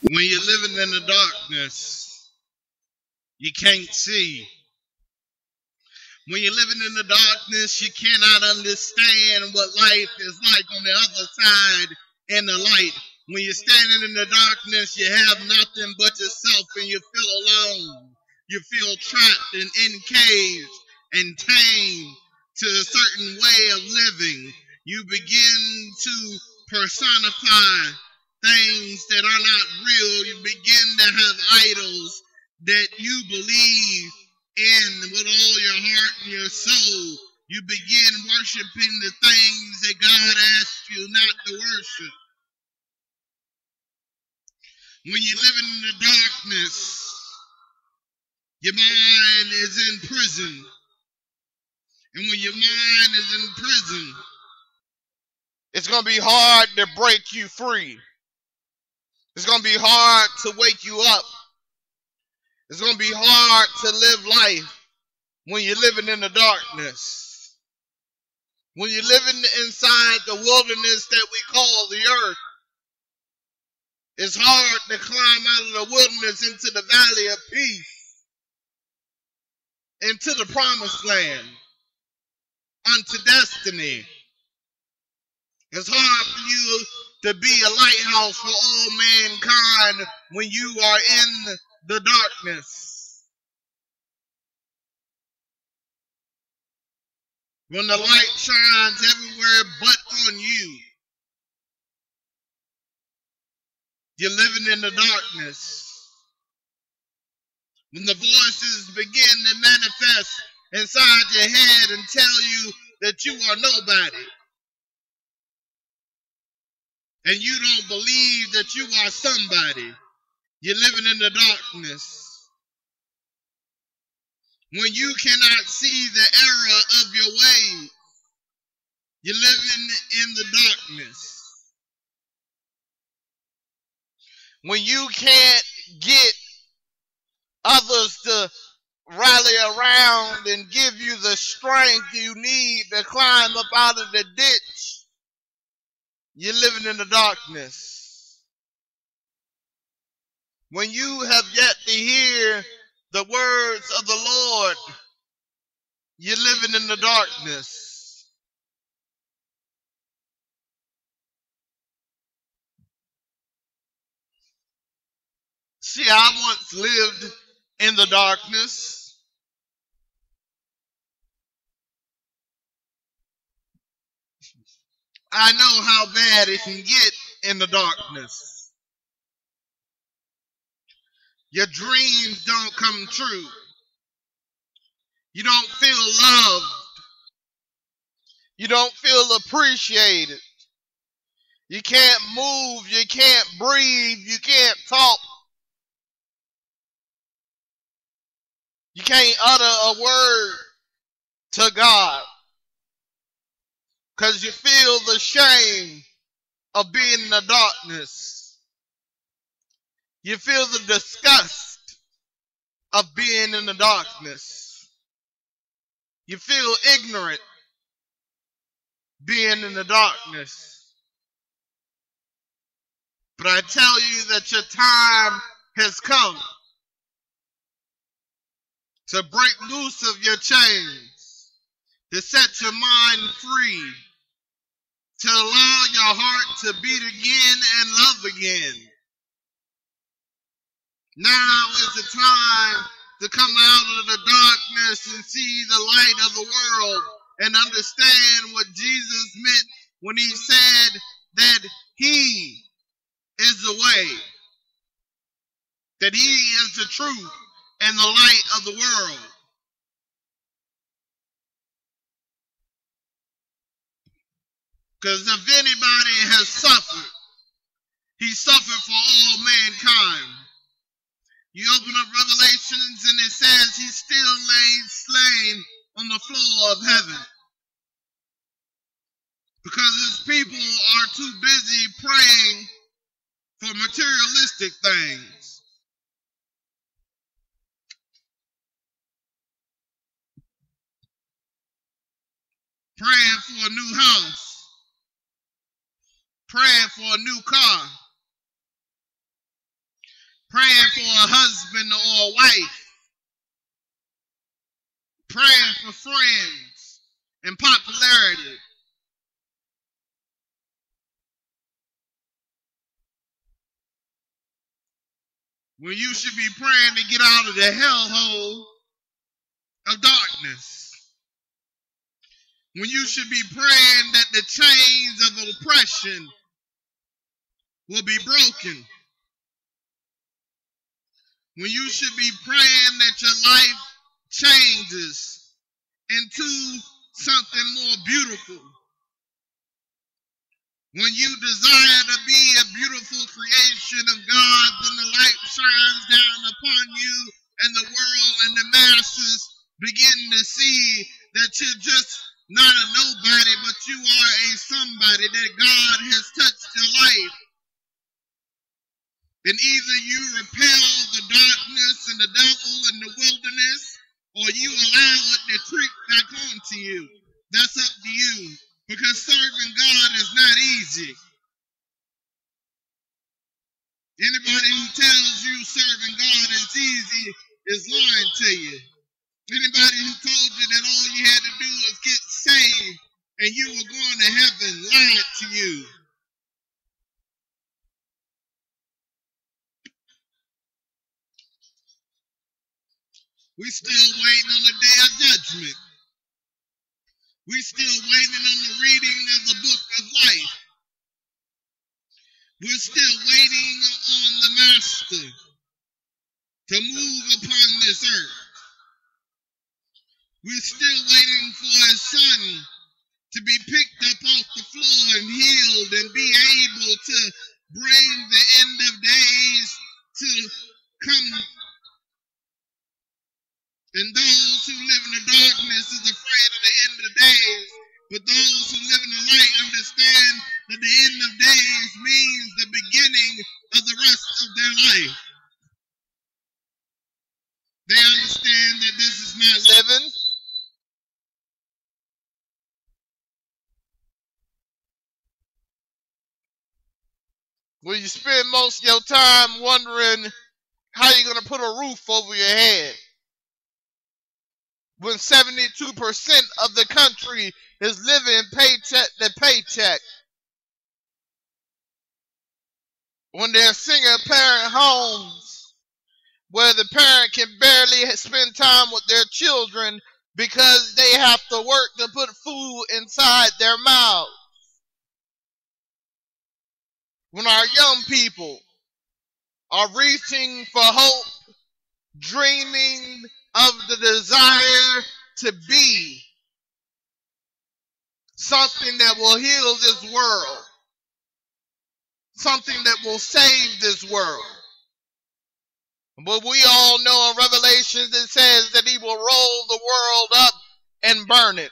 When you're living in the darkness, you can't see. When you're living in the darkness, you cannot understand what life is like on the other side in the light. When you're standing in the darkness, you have nothing but yourself and you feel alone. You feel trapped and encaged and tamed to a certain way of living. You begin to personify things that are not real. You begin to have idols that you believe in with all your heart and your soul. You begin worshiping the things that God asked you not to worship. When you're living in the darkness, your mind is in prison. And when your mind is in prison, it's going to be hard to break you free. It's going to be hard to wake you up. It's going to be hard to live life when you're living in the darkness. When you're living inside the wilderness that we call the earth, it's hard to climb out of the wilderness into the valley of peace, into the promised land, unto destiny. It's hard for you to be a lighthouse for all mankind when you are in the darkness. When the light shines everywhere but on you, you're living in the darkness. When the voices begin to manifest inside your head and tell you that you are nobody, and you don't believe that you are somebody, you're living in the darkness. When you cannot see the error of your ways, you're living in the darkness. When you can't get others to rally around and give you the strength you need to climb up out of the ditch, you're living in the darkness. When you have yet to hear the words of the Lord, you're living in the darkness. See, I once lived in the darkness. I know how bad it can get in the darkness. Your dreams don't come true. You don't feel loved. You don't feel appreciated. You can't move. You can't breathe. You can't talk. You can't utter a word to God because you feel the shame of being in the darkness. You feel the disgust of being in the darkness. You feel ignorant being in the darkness. But I tell you that your time has come to break loose of your chains, to set your mind free, to allow your heart to beat again and love again. Now is the time to come out of the darkness and see the light of the world and understand what Jesus meant when he said that he is the way, that he is the truth and the light of the world. Because if anybody has suffered, he suffered for all mankind. You open up Revelations and it says he still lays slain on the floor of heaven. Because his people are too busy praying for materialistic things. Praying for a new house. Praying for a new car. praying for a husband or a wife, praying for friends and popularity. When you should be praying to get out of the hellhole of darkness. When you should be praying that the chains of oppression will be broken. When you should be praying that your life changes into something more beautiful. When you desire to be a beautiful creation of God, then the light shines down upon you, and the world and the masses begin to see that you're just not a nobody, but you are a somebody, that God has touched your life. And either you repel the darkness and the devil and the wilderness, or you allow it to creep back onto you. That's up to you. Because serving God is not easy. Anybody who tells you serving God is easy is lying to you. Anybody who told you that all you had to do was get saved and you were going to heaven lied to you. We still waiting on the day of judgment. We still waiting on the reading of the book of life. We're still waiting on the Master to move upon this earth. We're still waiting for his Son to be picked up off the floor and healed and be able to bring the end of days to come. And those who live in the darkness is afraid of the end of the days. But those who live in the light understand that the end of days means the beginning of the rest of their life. They understand that this is not living. Well, you spend most of your time wondering how you're going to put a roof over your head. When 72% of the country is living paycheck to paycheck. When they're single-parent homes where the parent can barely spend time with their children because they have to work to put food inside their mouths. When our young people are reaching for hope, dreaming of the desire to be something that will heal this world, something that will save this world. But we all know in Revelation it says that he will roll the world up and burn it.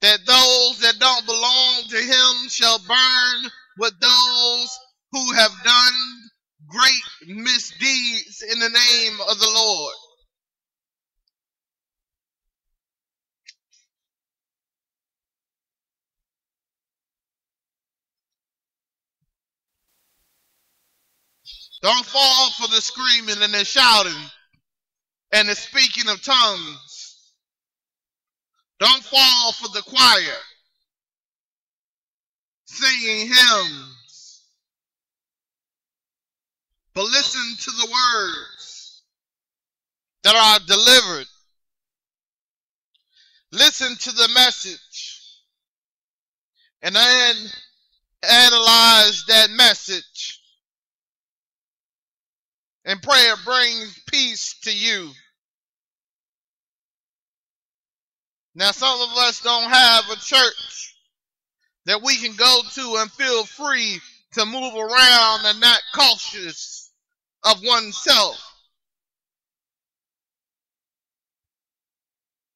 That those that don't belong to him shall burn with those who have done great misdeeds in the name of the Lord. Don't fall for the screaming and the shouting and the speaking of tongues. Don't fall for the choir singing hymns. But listen to the words that are delivered. Listen to the message and then analyze that message. And prayer brings peace to you. Now, some of us don't have a church that we can go to and feel free to move around and not cautious of oneself.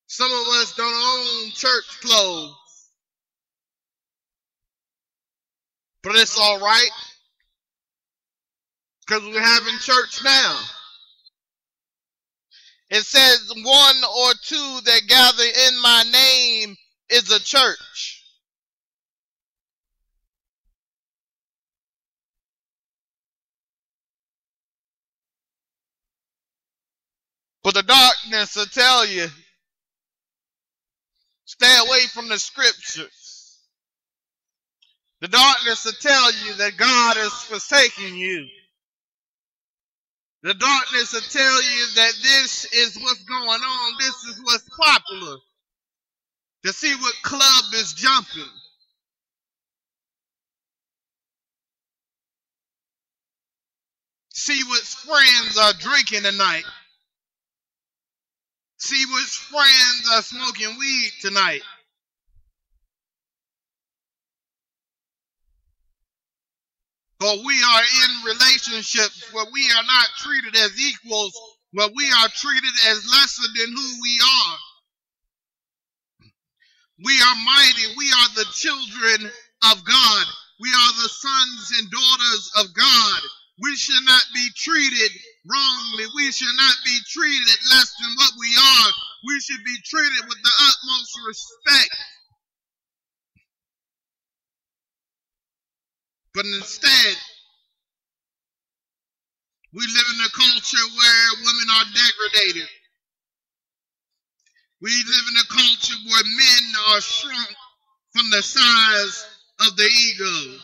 Some of us don't own church clothes. But it's all right, because we're having church now. It says 1 or 2 that gather in my name is a church. the darkness will tell you, stay away from the scriptures. The darkness will tell you that God is forsaking you. The darkness will tell you that this is what's going on. This is what's popular. To see what club is jumping. See what friends are drinking tonight. See which friends are smoking weed tonight. But we are in relationships where we are not treated as equals, where we are treated as lesser than who we are. We are mighty. We are the children of God. We are the sons and daughters of God. We should not be treated wrongly. We should not be treated less than what we are. We should be treated with the utmost respect. But instead, we live in a culture where women are degraded. We live in a culture where men are shrunk from the size of the ego.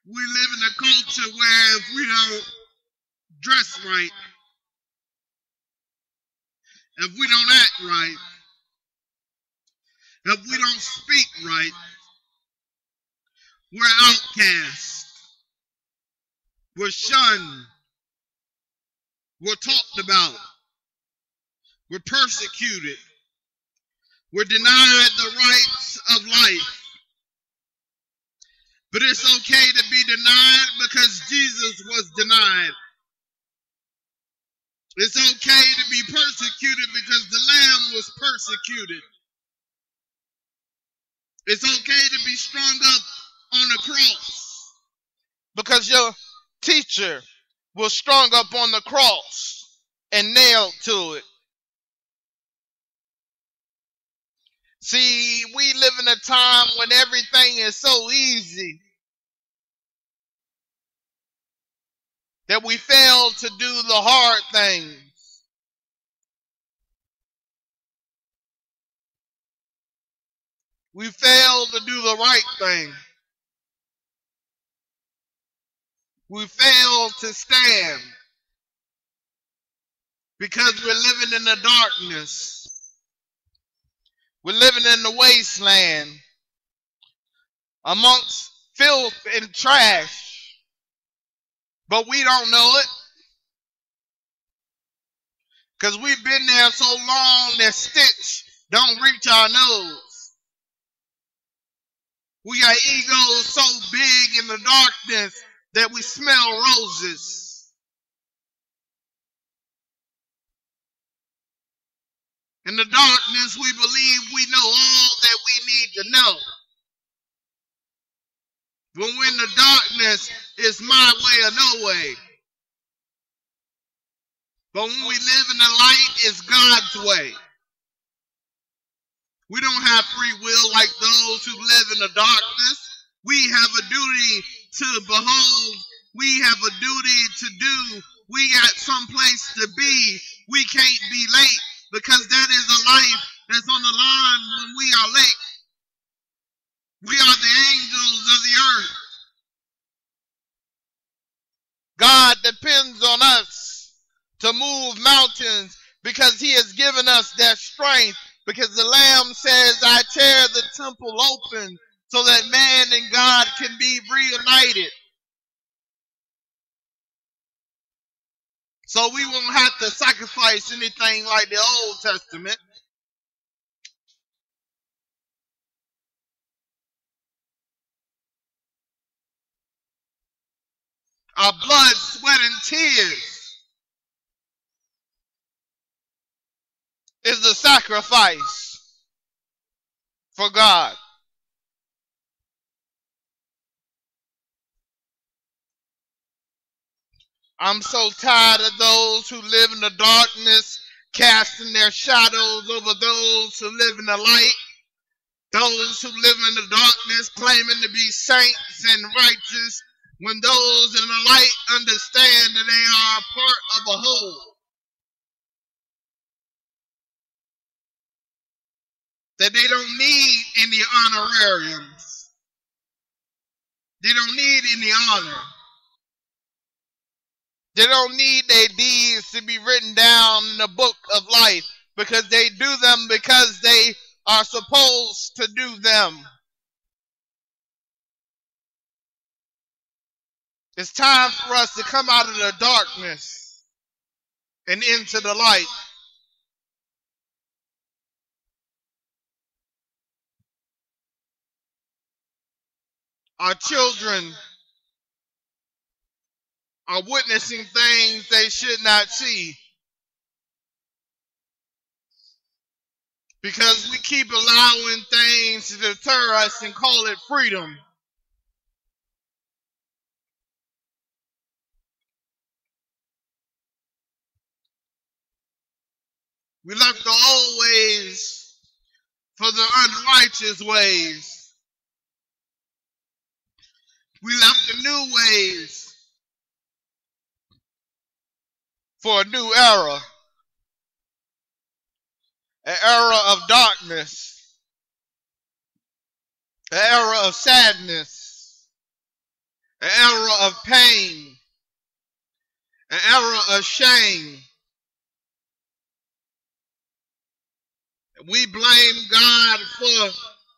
We live in a culture where if we don't dress right, if we don't act right, if we don't speak right, we're outcast. We're shunned. We're talked about. We're persecuted. We're denied the rights of life. But it's okay to be denied because Jesus was denied. It's okay to be persecuted because the Lamb was persecuted. It's okay to be strung up on the cross because your teacher was strung up on the cross and nailed to it. See, we live in a time when everything is so easy that we fail to do the hard things. We fail to do the right thing. We fail to stand because we're living in the darkness. We're living in the wasteland amongst filth and trash. But we don't know it because we've been there so long that stench don't reach our nose. We got egos so big in the darkness that we smell roses. In the darkness, we believe we know all that we need to know. When we're in the darkness, it's my way or no way. But when we live in the light, it's God's way. We don't have free will like those who live in the darkness. We have a duty to behold. We have a duty to do. We got someplace to be. We can't be late because that is a life that's on the line when we are late. We are the angels of the earth. God depends on us to move mountains because he has given us that strength. Because the Lamb says, I tear the temple open so that man and God can be reunited. So we won't have to sacrifice anything like the Old Testament. Our blood, sweat, and tears is the sacrifice for God. I'm so tired of those who live in the darkness, casting their shadows over those who live in the light. Those who live in the darkness claiming to be saints and righteous, when those in the light understand that they are a part of a whole, that they don't need any honorariums. They don't need any honor. They don't need their deeds to be written down in the book of life, because they do them because they are supposed to do them. It's time for us to come out of the darkness and into the light. Our children are witnessing things they should not see because we keep allowing things to deter us and call it freedom. We left the old ways for the unrighteous ways. We left the new ways for a new era. An era of darkness. An era of sadness. An era of pain. An era of shame. We blame God for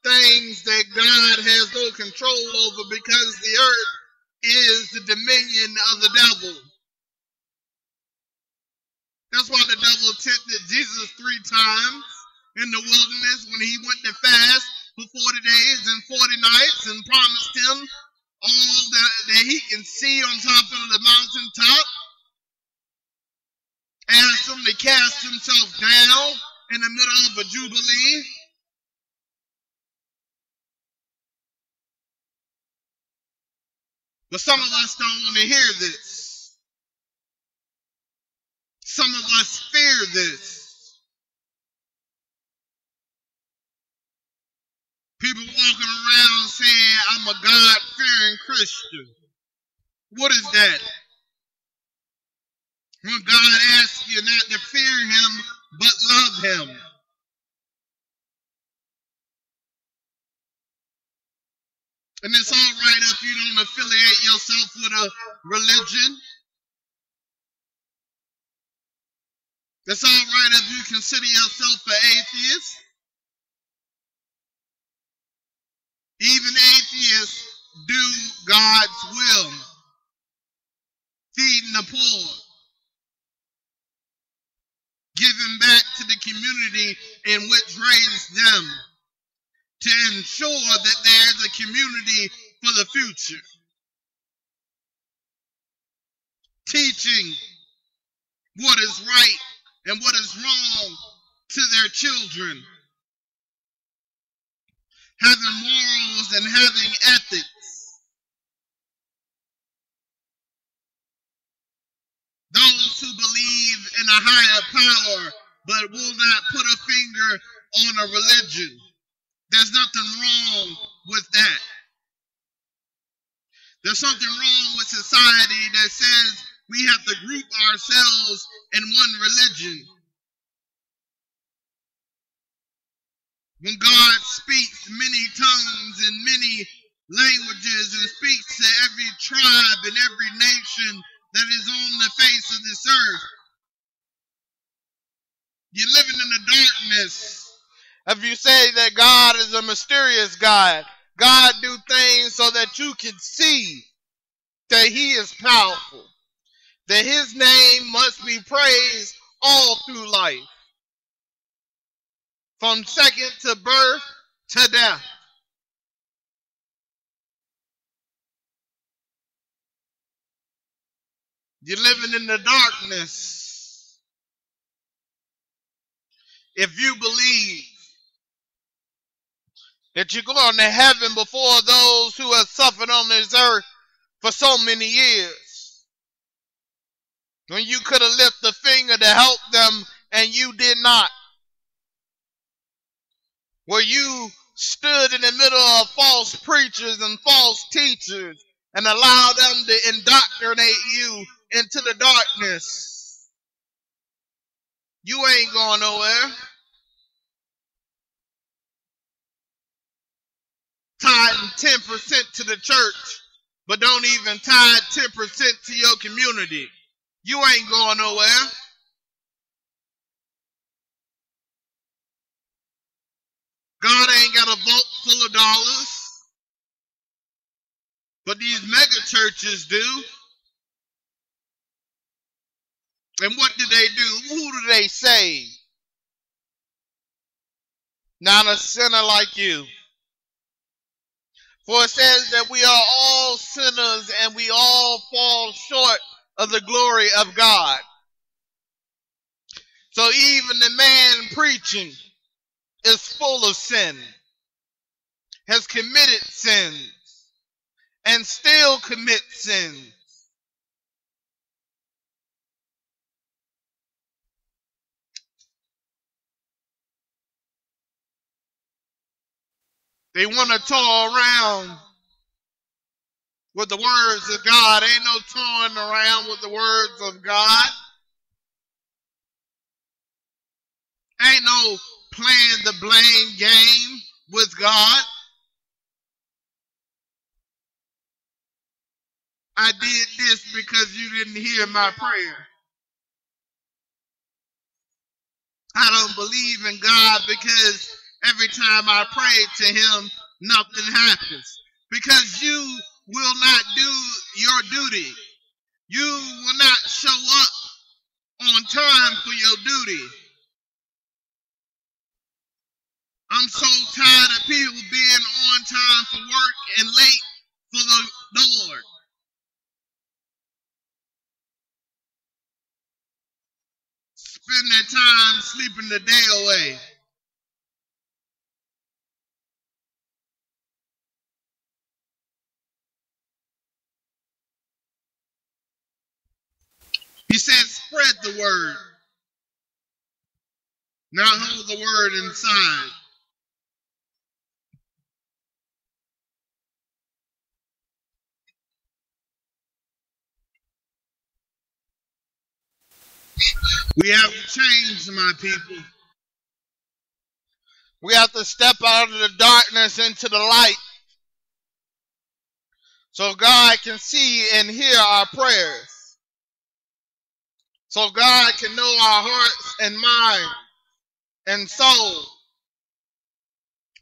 things that God has no control over because the earth is the dominion of the devil. That's why the devil tempted Jesus 3 times in the wilderness when he went to fast for 40 days and 40 nights and promised him all that he can see on top of the mountaintop. Asked him to cast himself down in the middle of a jubilee. But some of us don't want to hear this. Some of us fear this. People walking around saying, I'm a God-fearing Christian. What is that? When God asks you not to fear him, but love him. And it's all right if you don't affiliate yourself with a religion. It's all right if you consider yourself an atheist. Even atheists do God's will. Feeding the poor. Giving back to the community in which raised them, to ensure that there's a community for the future. Teaching what is right and what is wrong to their children. Having morals and having ethics. Those who believe in a higher power but will not put a finger on a religion. There's nothing wrong with that. There's something wrong with society that says we have to group ourselves in one religion. When God speaks many tongues and many languages and speaks to every tribe and every nation that is on the face of this earth, you're living in the darkness. If you say that God is a mysterious God, God do things so that you can see that he is powerful, that his name must be praised all through life, from second to birth to death. You're living in the darkness. If you believe that you're going to heaven before those who have suffered on this earth for so many years, when you could have lifted a finger to help them and you did not, where you stood in the middle of false preachers and false teachers and allowed them to indoctrinate you into the darkness. You ain't going nowhere. Tithing 10% to the church, but don't even tithe 10% to your community. You ain't going nowhere. God ain't got a vault full of dollars, but these mega churches do. And what do they do? Who do they save? Not a sinner like you. For it says that we are all sinners and we all fall short of the glory of God. So even the man preaching is full of sin, has committed sins, and still commits sins. They want to toy around with the words of God. Ain't no toying around with the words of God. Ain't no playing the blame game with God. I did this because you didn't hear my prayer. I don't believe in God because every time I pray to him, nothing happens. Because you will not do your duty. You will not show up on time for your duty. I'm so tired of people being on time for work and late for the Lord. Spend their time sleeping the day away. He said, spread the word. Not hold the word inside. We have to change, my people. We have to step out of the darkness into the light so God can see and hear our prayers. So God can know our hearts and mind and soul.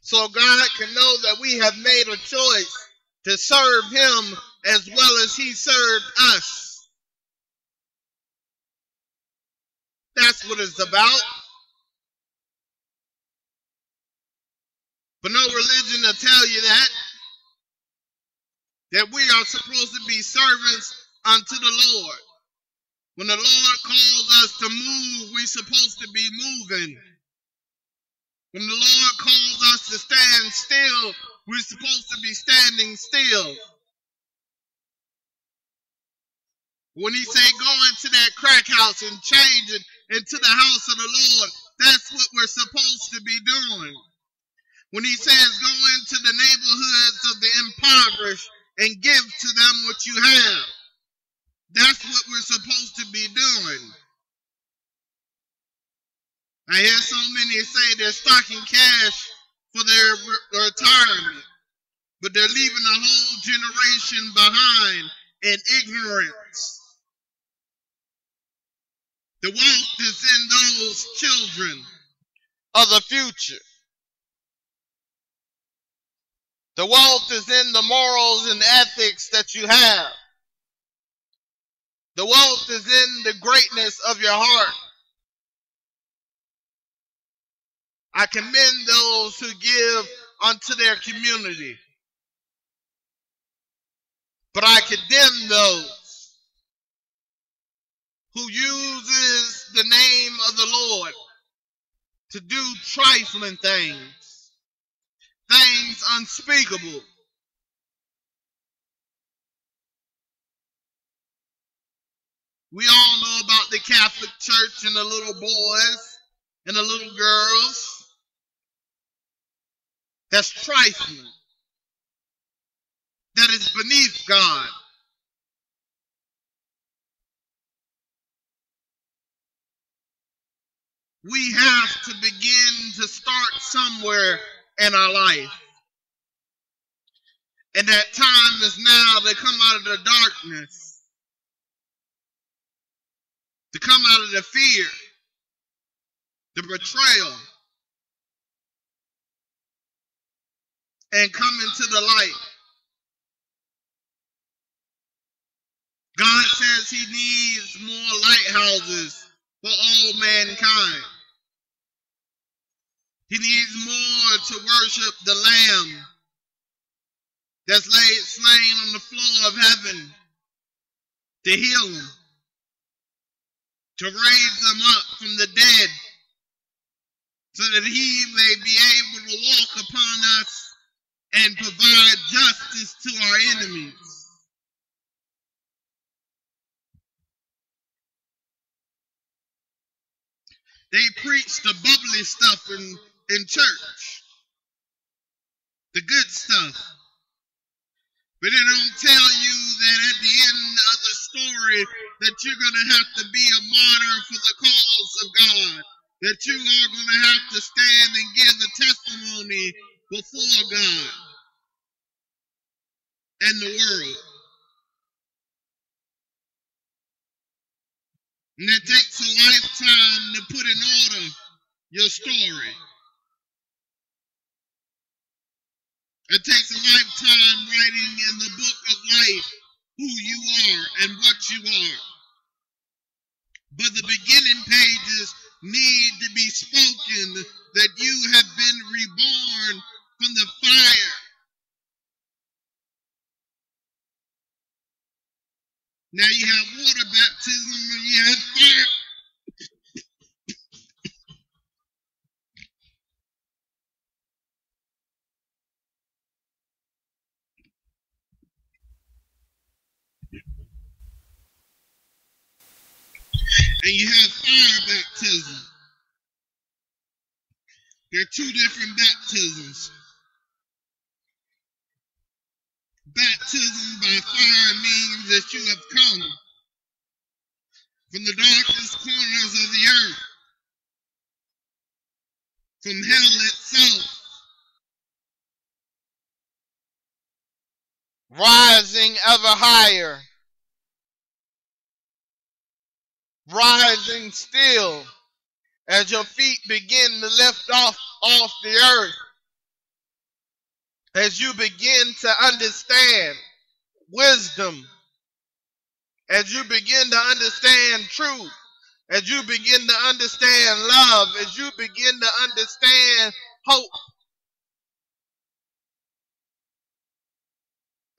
So God can know that we have made a choice to serve him as well as he served us. That's what it's about. But no religion will tell you that we are supposed to be servants unto the Lord. When the Lord calls us to move, we're supposed to be moving. When the Lord calls us to stand still, we're supposed to be standing still. When he say go into that crack house and change it into the house of the Lord, that's what we're supposed to be doing. When he says go into the neighborhoods of the impoverished and give to them what you have, that's what we're supposed to be doing. I hear so many say they're stocking cash for their retirement, but they're leaving a whole generation behind in ignorance. The wealth is in those children of the future. The wealth is in the morals and ethics that you have. The wealth is in the greatness of your heart. I commend those who give unto their community. But I condemn those who uses the name of the Lord to do trifling things, things unspeakable. We all know about the Catholic Church and the little boys and the little girls that's trifling, that is beneath God. We have to begin to start somewhere in our life. And that time is now to come out of the darkness, to come out of the fear, the betrayal, and come into the light. God says he needs more lighthouses for all mankind. He needs more to worship the Lamb that's laid slain on the floor of heaven, to heal them, to raise them up from the dead, so that he may be able to walk upon us and provide justice to our enemies. They preach the bubbly stuff in church, the good stuff. But they don't tell you that at the end of the story that you're going to have to be a martyr for the cause of God, that you are going to have to stand and give a testimony before God and the world. And it takes a lifetime to put in order your story. It takes a lifetime writing in the book of life who you are and what you are. But the beginning pages need to be spoken that you have been reborn from the fire. Now you have water baptism and you have fire. And you have fire baptism. There are two different baptisms. Baptism by fire means that you have come from the darkest corners of the earth, from hell itself, rising ever higher, rising still as your feet begin to lift off the earth, as you begin to understand wisdom, as you begin to understand truth, as you begin to understand love, as you begin to understand hope,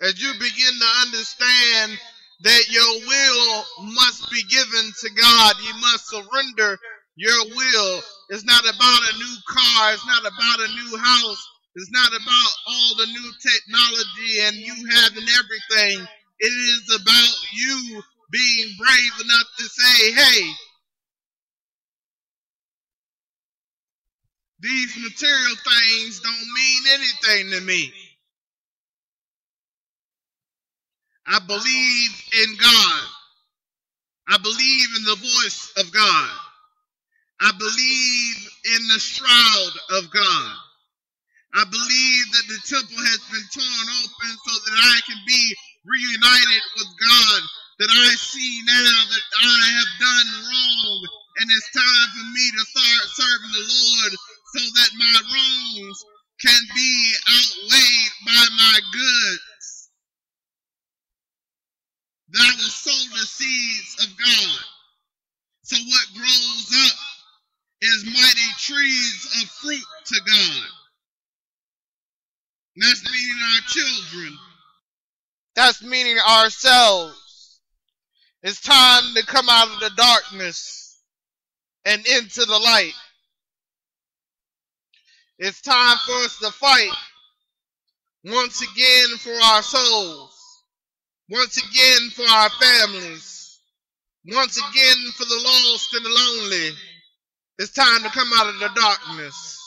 as you begin to understand that your will must be given to God. You must surrender your will. It's not about a new car. It's not about a new house. It's not about all the new technology and you having everything. It is about you being brave enough to say, hey, these material things don't mean anything to me. I believe in God. I believe in the voice of God. I believe in the shroud of God. I believe that the temple has been torn open so that I can be reunited with God, that I see now that I have done wrong, and it's time for me to start serving the Lord so that my wrongs can be outweighed by my goods. That will sow the seeds of God. So what grows up is mighty trees of fruit to God. That's meaning our children. That's meaning ourselves. It's time to come out of the darkness and into the light. It's time for us to fight once again for our souls. Once again for our families. Once again for the lost and the lonely. It's time to come out of the darkness.